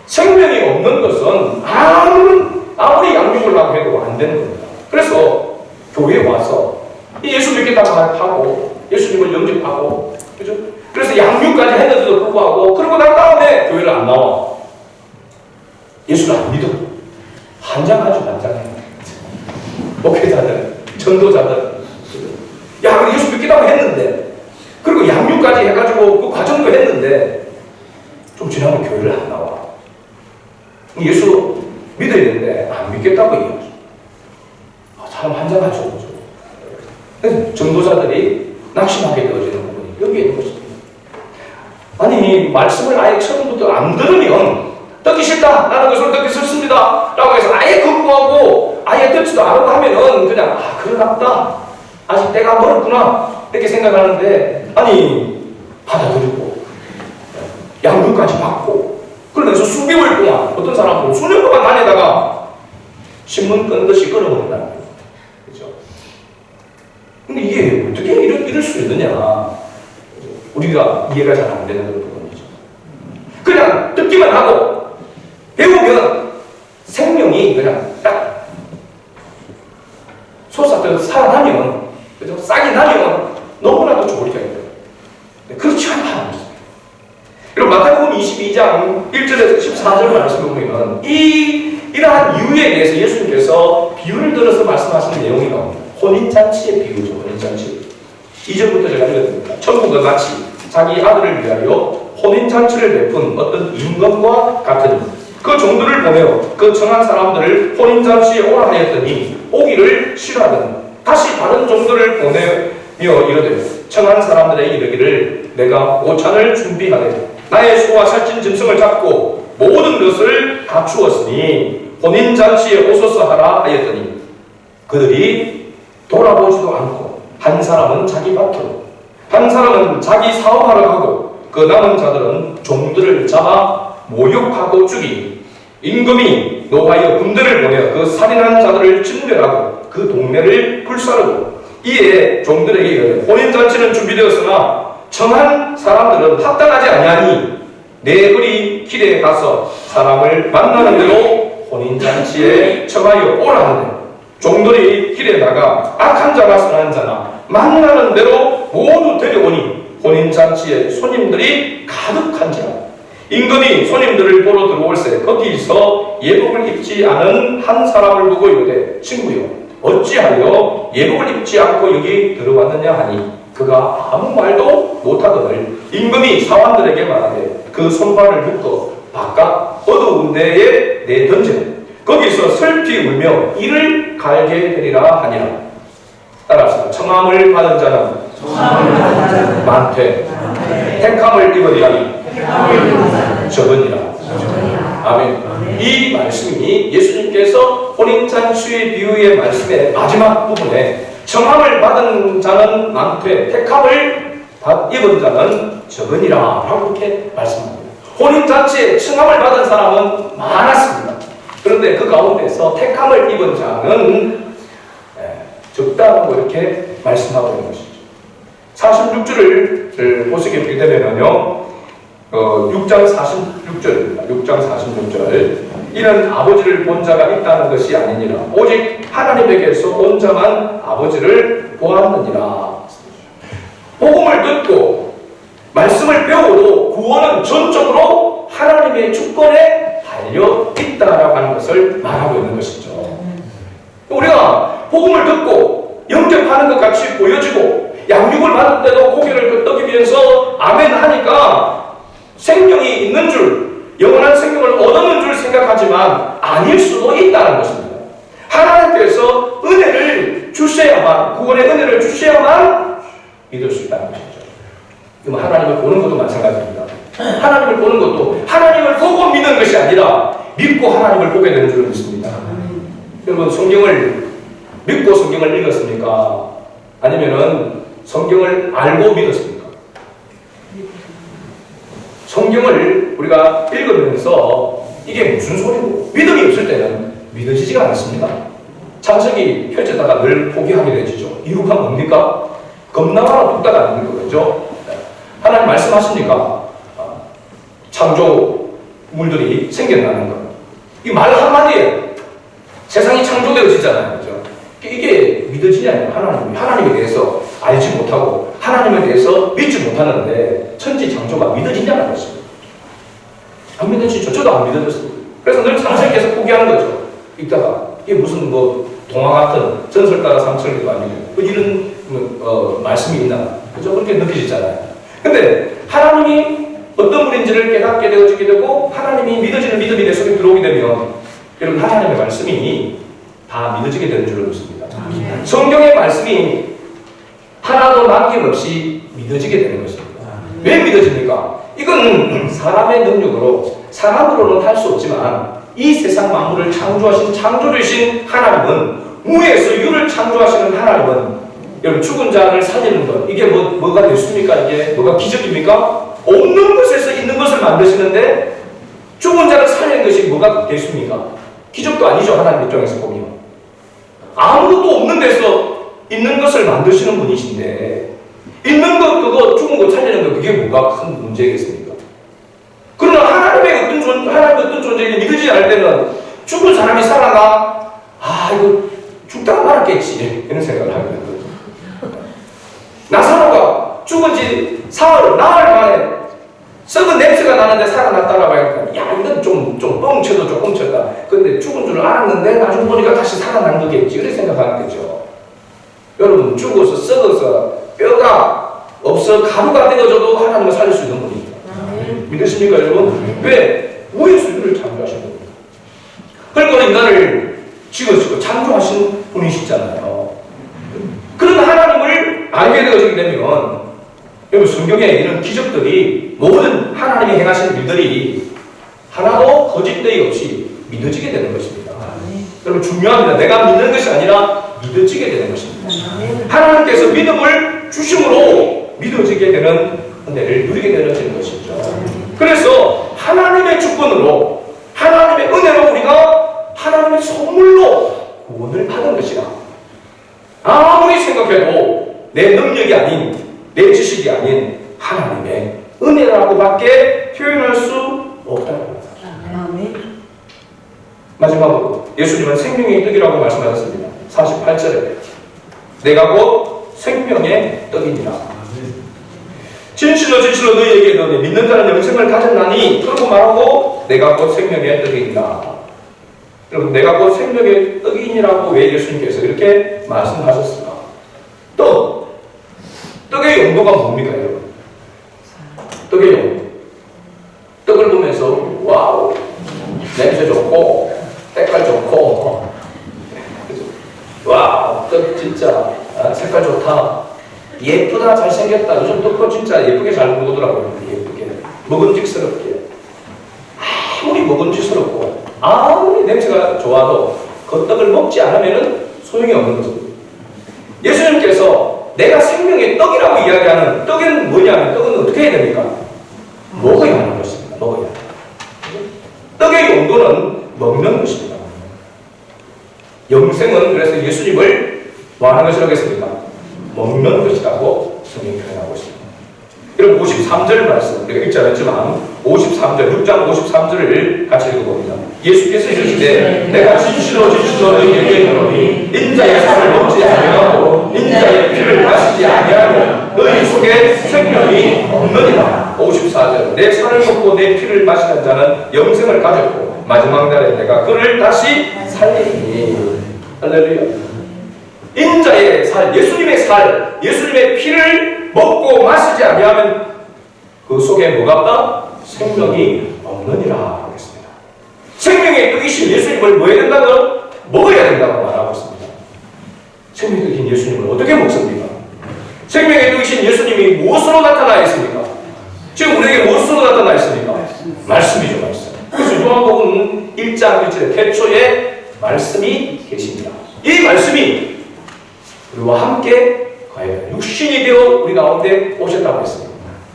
생명이 없는 것은 아무리 양육을 하고 해도 안 되는 겁니다. 그래서 교회에 와서 예수 믿겠다고 하고 예수님을 영접하고 그죠? 그래서 양육까지 했는데도 불구하고 그러고 난 다음에 교회를 안 나와. 예수를 안 믿어. 환장하죠, 환장해. 목회자들, 전도자들. 야, 예수 믿겠다고 했는데 그리고 양육까지 해가지고 그 과정도 했는데 좀 지나면 교회를 안 나와. 예수 믿어야 되는데 안 믿겠다고 얘기하죠. 사람 환장하죠. 그래서 전도자들이 낙심하게 되어지는 부분이 여기에 있는 것입니다. 아니, 말씀을 아예 처음부터 안 들으면 듣기 싫다, 나는 것을 듣기 싫습니다 라고 해서 아예 거부하고 아예 듣지도 않고 하면은 그냥 그러나 아직 때가 멀었구나 이렇게 생각하는데 아니 받아들이고 양육까지 받고 그러면서 수개월 동안 어떤 사람은 수년 동안 다니다가 신문 끈듯이 끊어버린다는 거예요. 그렇죠? 근데 이게 어떻게 이럴 수 있느냐, 우리가 이해가 잘 안 되는 그런 부분이죠. 그냥 듣기만 하고 배우면 생명이 그냥 딱 솟아서 살아나면, 그죠? 싹이 나면 너무나도 좋을 게 아니에요. 그렇지 않다는 것입니다. 그리고 마태복음 22장 1절에서 14절 말씀을 보면 이러한 이유에 대해서 예수님께서 비유를 들어서 말씀하시는 내용이 나옵니다. 혼인잔치의 비유죠. 혼인잔치. 2절부터 제가 읽어드립니다. 천국과 같이 자기 아들을 위하여 혼인잔치를 베푼 어떤 임금과 같으니 그 종들을 보내어 그 청한 사람들을 혼인잔치에 오라 하였더니 오기를 싫어하더니 다시 다른 종들을 보내며 이르되 청한 사람들의 이르기를 내가 오찬을 준비하되 나의 소와 살찐 짐승을 잡고 모든 것을 갖추었으니 혼인잔치에 오소서 하라 하였더니 그들이 돌아보지도 않고 한 사람은 자기 밭으로 한 사람은 자기 사업하러 가고 그 남은 자들은 종들을 잡아 모욕하고 죽이니 임금이 노하여 군대를 보내어 그 살인한 자들을 진멸하고 그 동네를 불사르고 이에 종들에게 이르되 혼인잔치는 준비되었으나 청한 사람들은 합당하지 아니하니 내거리 길에 가서 사람을 만나는 대로 혼인잔치에 청하여 오라 하는데 종들이 길에 나가 악한 자나 선한 자나 만나는 대로 모두 데려오니 혼인잔치에 손님들이 가득한지라 임금이 손님들을 보러 들어올세 거기서 예복을 입지 않은 한 사람을 보고 이르되 친구여 어찌하여 예복을 입지 않고 여기 들어왔느냐 하니 그가 아무 말도 못하거늘 임금이 사환들에게 말하되 그 손발을 묶어 바깥 어두운 데에 내던지고 거기서 슬피 울며 이를 갈게 되리라 하니라. 따라서 청함을 받은 자는 많되 택함을 입은 자는 적으니라. 아멘. 이 말씀이 예수님께서 혼인잔치의 비유의 말씀의 마지막 부분에 청함을 받은 자는 많되 택함을 입은 자는 적으니라 라고 이렇게 말씀합니다. 혼인잔치에 청함을 받은 사람은 많았습니다. 그런데 그 가운데서 택함을 입은 자는 적다라고 이렇게 말씀하고 있는 것이죠. 46절을 보시게 되면요, 6장 46절입니다. 6장 46절. 이는 아버지를 본 자가 있다는 것이 아니니라. 오직 하나님에게서 온 자만 아버지를 보았느니라. 복음을 듣고 말씀을 배워도 구원은 전적으로 하나님의 주권에 달려 있다라고 하는 것을 말하고 있는 것이죠. 우리가 복음을 듣고 영접하는 것 같이 보여지고 양육을 받을 때도 고개를 끄덕이면서 아멘 하니까 생명이 있는 줄, 영원한 생명을 얻는 줄 생각하지만 아닐 수도 있다는 것입니다. 하나님께서 은혜를 주셔야만, 구원의 은혜를 주셔야만 믿을 수 있다는 것이죠. 그럼 하나님을 보는 것도 마찬가지입니다. 하나님을 보는 것도 하나님을 보고 믿는 것이 아니라 믿고 하나님을 보게 되는 줄을 믿습니다. 여러분, 성경을 믿고 성경을 읽었습니까? 아니면은 성경을 알고 믿었습니까? 성경을 우리가 읽으면서 이게 무슨 소리고 믿음이 없을 때는 믿어지지가 않습니다. 창세기 펼쳤다가 늘 포기하게 되죠. 이유가 뭡니까? 겁나가라 뚝딱 아닙니까? 그죠? 하나님 말씀하십니까? 창조물들이 생겨나는 것. 이 말 한마디에 세상이 창조되어지잖아요. 그죠? 이게 믿어지냐요. 하나님에 대해서 알지 못하고 하나님에 대해서 믿지 못하는데 천지 창조가 믿어지냐는 것입니다. 안 믿어지죠. 저도 안 믿어졌습니다. 그래서 늘 창세기에서 포기하는 거죠. 읽다가 이게 무슨 동화 같은 전설 따라 삼천리도 아니고 이런 말씀이 있나. 그죠? 그렇게 느껴지잖아요. 근데 하나님이 어떤 분인지를 깨닫게 되어지게 되고 하나님이 믿어지는 믿음이 내 속에 들어오게 되면 여러분 하나님의 말씀이 다 믿어지게 되는 줄로 믿습니다. 성경의 말씀이 하나도 남김없이 믿어지게 되는 것입니다. 왜 믿어집니까? 이건 사람의 능력으로 사람으로는 할 수 없지만 이 세상 만물을 창조하신 창조주이신 하나님은 무에서 유를 창조하시는 하나님은 여러분 죽은 자를 살리는 것 이게 뭐가 됐습니까? 이게 뭐가 기적입니까? 없는 것에서 있는 것을 만드시는데 죽은 자를 살리는 것이 뭐가 됐습니까? 기적도 아니죠. 하나님 입장에서 보면 아무것도 없는 데서 있는 것을 만드시는 분이신데 있는 것 그거 죽은 것 살리는 것 그게 뭐가 큰 문제겠습니까? 그러나 하나님의 어떤 존재를 믿어지지 않을 때는 죽은 사람이 살아나 이거 죽다가 말았겠지 이런 생각을 하게 되는 거죠. 나사로가 죽은 지 나흘 만에 썩은 냄새가 나는데 살아났다라고 하니까 야 이건 좀 뻥쳐도 좀 뻥쳤다. 근데 죽은 줄 알았는데 나중에 보니까 다시 살아난 거겠지 이렇게 생각하는 거죠. 여러분 죽어서 썩어서 뼈가 없어 가루가 되어져도 하나님을 살릴 수 있는 분입니다. 믿으십니까, 여러분? 왜? 우의 수준을 창조하신 겁니다. 그러니까 인간을 지으시고 창조하신 분이시잖아요. 그런 하나님을 알게 되어지게 되면, 여러분, 성경에 이런 기적들이, 모든 하나님이 행하신 일들이 하나도 거짓되이 없이 믿어지게 되는 것입니다. 여러분, 중요합니다. 내가 믿는 것이 아니라 믿어지게 되는 것입니다. 하나님께서 믿음을 주심으로 믿어지게 되는 은혜를 누리게 되는 것이죠. 그래서 하나님의 주권으로, 하나님의 은혜로 우리가 하나님의 선물로 구원을 받은 것이다. 아무리 생각해도 내 능력이 아닌, 내 지식이 아닌 하나님의 은혜라고밖에 표현할 수 없다고 합니다. 마지막으로 예수님은 생명의 떡이라고 말씀하셨습니다. 48절에 내가 곧 생명의 떡이니라. 진실로 진실로 너희에게 이르노니 믿는 자는 영생을 가졌나니, 그러고 말하고 내가 곧 생명의 떡이니라. 여러분, 내가 곧 생명의 떡이니라고 왜 예수님께서 이렇게 말씀하셨을까? 떡의 용도가 뭡니까, 여러분? 떡의 용도. 떡을 보면서 와우, 냄새 좋고 색깔 좋고, 와우, 떡 진짜 색깔 좋다, 예쁘다, 잘생겼다. 요즘 떡도 진짜 예쁘게 잘 구우더라고요. 예쁘게, 먹음직스럽게. 아무리 먹음직스럽고 아무리 냄새가 좋아도 그 떡을 먹지 않으면 소용이 없는 것입니다. 예수님께서 내가 생명의 떡이라고 이야기하는 떡은 뭐냐면, 떡은 어떻게 해야 됩니까? 먹어야 하는 것입니다. 먹어야. 떡의 용도는 먹는 것입니다. 영생은 그래서 예수님을 뭐 하는 것이라고 했습니까? 먹는 것이라고 성경이 표현하고 있습니다. 여러분, 53절 말씀, 우리가 읽지 않았지만 53절, 6장 53절을 같이 읽어봅니다. 예수께서 이르시되 내가 진실로 진실로 너희에게 이르노니 인자의 살을 먹지 아니하고 인자의 피를 마시지 아니하면 너희 속에 생명이 없느니라. 54절 내 살을 먹고 내 피를 마시는 자는 영생을 가졌고 마지막 날에 내가 그를 다시 살리니. 할렐루야. 인자의 살, 예수님의 살, 예수님의 피를 먹고 마시지 아니하면 그 속에 뭐가 없다? 생명이 없느니라 하겠습니다. 생명의 떡이신 예수님을 뭐 해야 된다고? 먹어야 된다고 말하고 있습니다. 생명의 떡이신 예수님을 어떻게 먹습니까? 생명의 떡이신 예수님이 무엇으로 나타나 있습니까? 지금 우리에게 무엇으로 나타나 있습니까? 말씀이죠, 말씀. 그래서 요한복음 1장 1절에 태초에 말씀이 계십니다. 이 말씀이 우리와 함께 육신이 되어 우리 가운데 오셨다고 했습니다.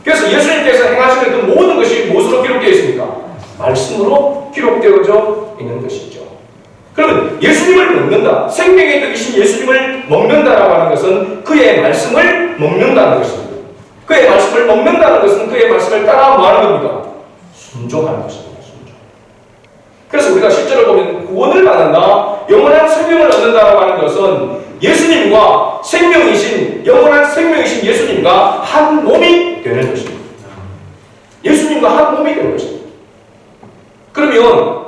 그래서 예수님께서 행하시는 그 모든 것이 무엇으로 기록되어 있습니까? 말씀으로 기록되어져 있는 것이죠. 그러면 예수님을 먹는다, 생명의 떡이신 예수님을 먹는다라고 하는 것은 그의 말씀을 먹는다는 것입니다. 그의 말씀을 먹는다는 것은 그의 말씀을 따라 뭐 하는 겁니까? 순종하는 것입니다. 순종. 그래서 우리가 실제로 보면 구원을 받는다, 영원한 생명을 얻는다라고 하는 것은 예수님과 생명이신, 영원한 생명이신 예수님과 한 몸이 되는 것입니다. 예수님과 한 몸이 되는 것입니다. 그러면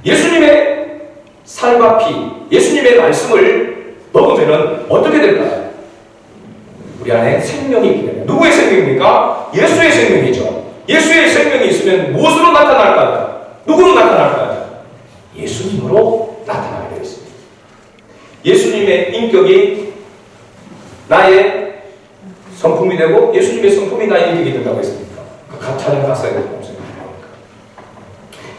예수님의 살과 피, 예수님의 말씀을 먹으면 어떻게 될까요? 우리 안에 생명이 있기 때문에. 누구의 생명입니까? 예수의 생명이죠. 예수의 생명이 있으면 무엇으로 나타날까요? 누구로 나타날까요? 예수님으로 나타나게 되어 있습니다. 예수님의 인격이 나의 성품이 되고 예수님의 성품이 나의 인격이 된다고 했습니까? 찬양 가사에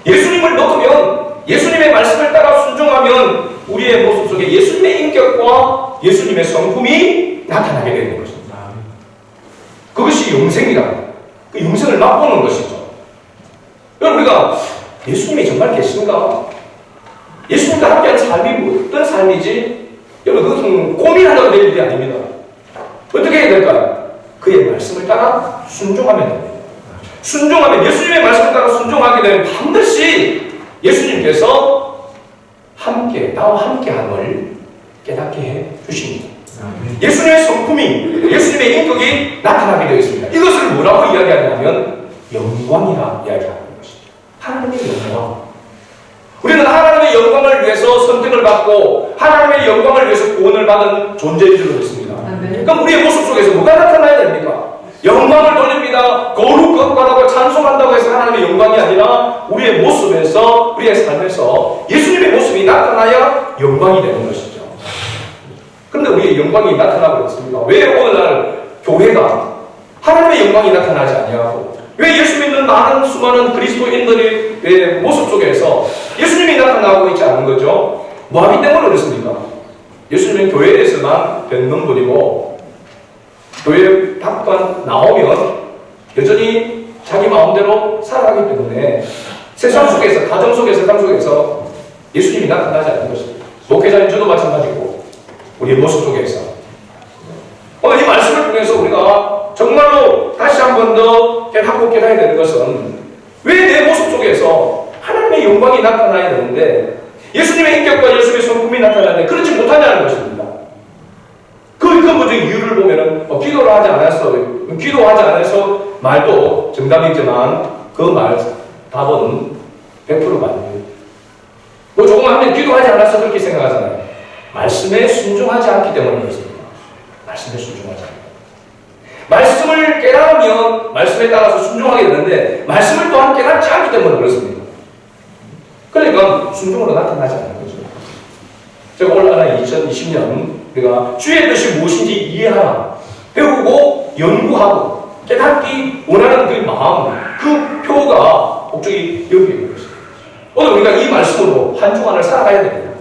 예수님을 먹으면, 예수님의 말씀을 따라 순종하면 우리의 모습 속에 예수님의 인격과 예수님의 성품이 나타나게 되는 것입니다. 그것이 영생이다. 그 영생을 맛보는 것이죠. 여러분, 우리가 예수님이 정말 계신가? 예수님과 함께한 삶이 어떤 삶이지? 여러분, 그것은 고민하려고 될 일이 아닙니다. 어떻게 해야 될까요? 그의 말씀을 따라 순종하면 됩니다. 순종하면, 예수님의 말씀을 따라 순종하게 되면 반드시 예수님께서 함께, 나와 함께함을 깨닫게 해 주십니다. 예수님의 성품이, 예수님의 인격이 나타나게 되어 있습니다. 이것을 뭐라고 이야기하냐면 영광이라 이야기하는 것입니다. 하나님의 영광. 우리는 하나님의 영광을 위해서 선택을 받고 하나님의 영광을 위해서 구원을 받은 존재인 줄로 믿습니다. 그럼 우리의 모습 속에서 뭐가 나타나야 됩니까? 영광을 돌립니다. 거룩하다고 찬송한다고 해서 하나님의 영광이 아니라 우리의 모습에서, 우리의 삶에서 예수님의 모습이 나타나야 영광이 되는 것이죠. 그런데 우리의 영광이 나타나고 있습니다. 왜 오늘날 교회가 하나님의 영광이 나타나지 아니하고, 왜 예수 믿는 많은 수많은 그리스도인들의 모습 속에서 예수님이 나타나고 있지 않은 거죠? 뭐 하기 때문에 그렇습니까? 예수님은 교회에서만 뵙는 분이고, 교회 밖만 나오면 여전히 자기 마음대로 살아가기 때문에 세상 속에서, 가정 속에서, 세상 속에서 예수님이 나타나지 않는 것입니다. 목회자인 저도 마찬가지고 우리의 모습 속에서 오늘 이 말씀을 통해서 우리가 정말로 다시 한 번 더 깨닫고 깨달아야 되는 것은, 왜 내 모습 속에서 하나님의 영광이 나타나야 되는데 예수님의 인격과 예수님의 성품이 나타나는데 그렇지 못하냐는 것입니다. 그 근본적인 이유를 보면은 기도를 하지 않아서, 기도하지 않아서 말도 정답이지만 그 말 답은 100% 맞는, 뭐 조금 하면 기도하지 않아서 그렇게 생각하잖아요. 말씀에 순종하지 않기 때문에 그렇습니다. 말씀에 순종하지 않기. 말씀을 깨달으면 말씀에 따라서 순종하게 되는데 말씀을 또한 깨닫지 않기 때문에 그렇습니다. 그러니까 순종으로 나타나지 않는 거죠. 제가 올 한해 2020년 우리가 주의 뜻이 무엇인지 이해하라, 배우고 연구하고 깨닫기 원하는 그 마음, 그 표가 목적이 여기 있는 것입니다. 오늘 우리가 이 말씀으로 한 주간을 살아가야 됩니다.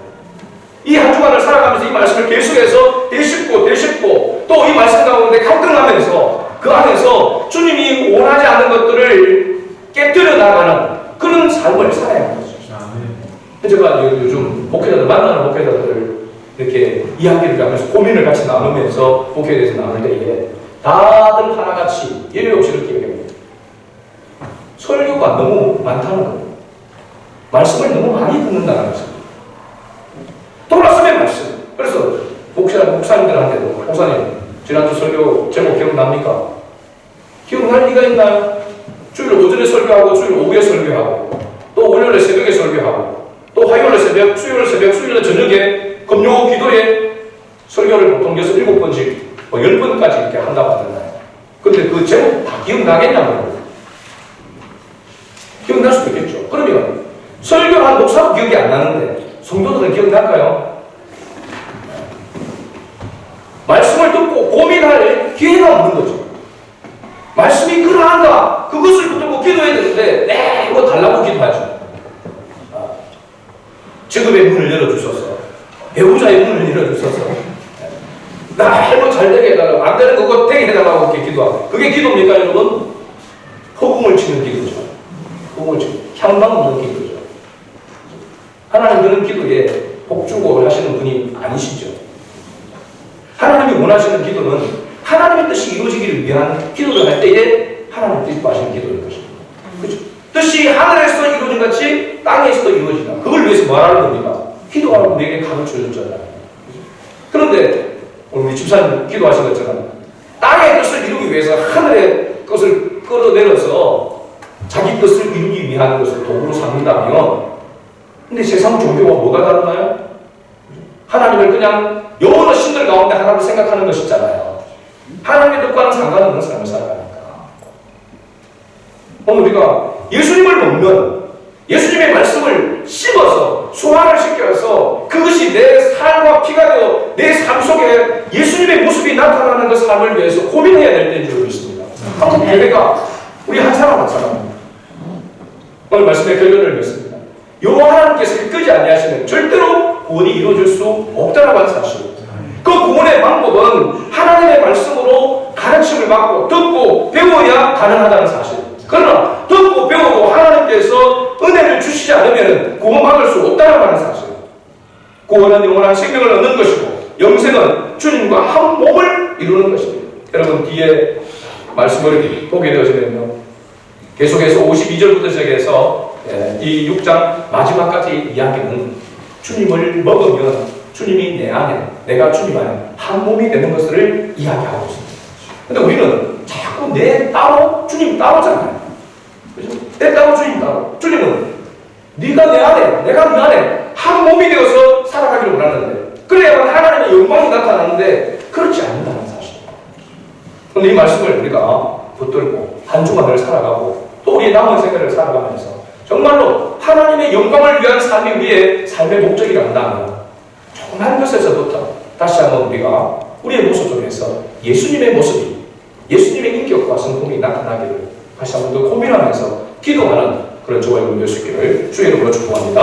이 한 주간을 살아가면서 이 말씀을 계속해서 되씹고 또 이 말씀 가운데 갈등하면서 그 안에서 주님이 원하지 않는 것들을 깨뜨려 나가는 그런 삶을 살아야 하는 거죠. 제가 요즘 목회자들, 만나는 목회자들을 이렇게 이야기를 하면서 고민을 같이 나누면서 목회에 대해서 나눌 때에 다들 하나같이 예외 없이 이렇게 얘기합니다. 설교가 너무 많다는 거예요. 말씀을 너무 많이 듣는다는 것입니다. 돌아서면 말씀. 그래서 목사님들한테도, 목사님 지난주 설교 제목 기억납니까? 기억날 리가 있나요? 주일 오전에 설교하고 주일 오후에 설교하고 또 월요일에 새벽에 설교하고 또 화요일에 새벽, 수요일에 새벽, 수요일에 저녁에 금요 기도에 설교를 보통 6, 7번씩 10번까지 이렇게 한다고 하잖아요. 근데 그 제목 다 기억나겠냐고요. 기억날 수도 있겠죠. 그러면 설교한 목사도 기억이 안 나는데 성도들은 기억날까요? 말씀을 듣고 고민할 기회가 없는 거죠. 말씀이 그러한가 그것을 붙들고 기도해야 되는데 이거 달라고 기도하죠. 직업의 문을 열어주소서, 배우자의 문을 열어주소서, 나 뭐 잘 되게 해달라고, 안 되는 거 되게 해달라고 이렇게 기도하고, 그게 기도입니까 여러분? 허공을 치는 기도죠. 허공을 치는, 향방 없는 기도죠. 하나님 그런 기도에 복주고 하시는 분이 아니시죠. 하나님이 원하시는 기도는 하나님의 뜻이 이루어지기를 위한 기도를 할 때에 하나님 뜻이 하시는 기도인 것입니다. 그렇죠? 뜻이 하늘에서 이루어진 같이 땅에서도 이루어진다. 그걸 위해서 뭐 하는 겁니까? 기도하라고 내게 가르쳐줬잖아요. 그런데 오늘 우리 집사님 기도하신 것처럼 땅의 뜻을 이루기 위해서 하늘의 것을 끌어내려서 자기 뜻을 이루기 위한 것을 도구로 삼는다면, 근데 세상 종교가 뭐가 다르나요? 하나님을 그냥 여러 신들 가운데 하나를 생각하는 것이잖아요. 하나님의 뜻과는 상관없는 삶을 살아가니까. 오늘 우리가 예수님을 먹는, 예수님의 말씀을 씹어서 소화를 시켜서 그것이 내 살과 피가 되어 내 삶 속에 예수님의 모습이 나타나는 그 삶을 위해서 고민해야 될 때인 줄 믿습니다. 한국 예배가 우리 한 사람 한 사람입니다. 오늘 말씀의 결론을 맺습니다. 여호와 하나님께서 이끄지 아니하시면 절대로 구원이 이루어질 수 없다라고 하는 사실. 그 구원의 방법은 하나님의 말씀으로 가르침을 받고 듣고 배워야 가능하다는 사실. 그러나 듣고 배우고 하나님께서 은혜를 주시지 않으면 구원받을 수 없다라고 하는 사실. 구원은 영원한 생명을 얻는 것이고 영생은 주님과 한 몸을 이루는 것입니다. 여러분 뒤에 말씀을 보게 되어지면요, 계속해서 52절부터 시작해서 이 6장 마지막까지 이야기는 주님을 먹으면 주님이 내 안에, 내가 주님 안에 한 몸이 되는 것을 이야기하고 있습니다. 근데 우리는 자꾸 내 따로 주님 따로잖아요. 그죠? 내 따로 주님 따로. 주님은 네가 내 안에, 내가 네 안에 한 몸이 되어서 살아가기를 원하는데, 그래야만 하나님의 영광이 나타나는데 그렇지 않는다는 사실. 오늘 이 말씀을 우리가 붙들고 한 주간을 살아가고 또 우리의 남은 생애를 살아가면서 정말로 하나님의 영광을 위한 삶이 우리의 삶의 목적이라 한다면 조그만 것에서부터 다시 한번 우리가 우리의 모습 속에서 예수님의 모습이, 예수님의 인격과 성품이 나타나기를 다시 한번 더 고민하면서 기도하는 그런 저와 여러분 될 수 있기를 주의 이름으로 축복합니다.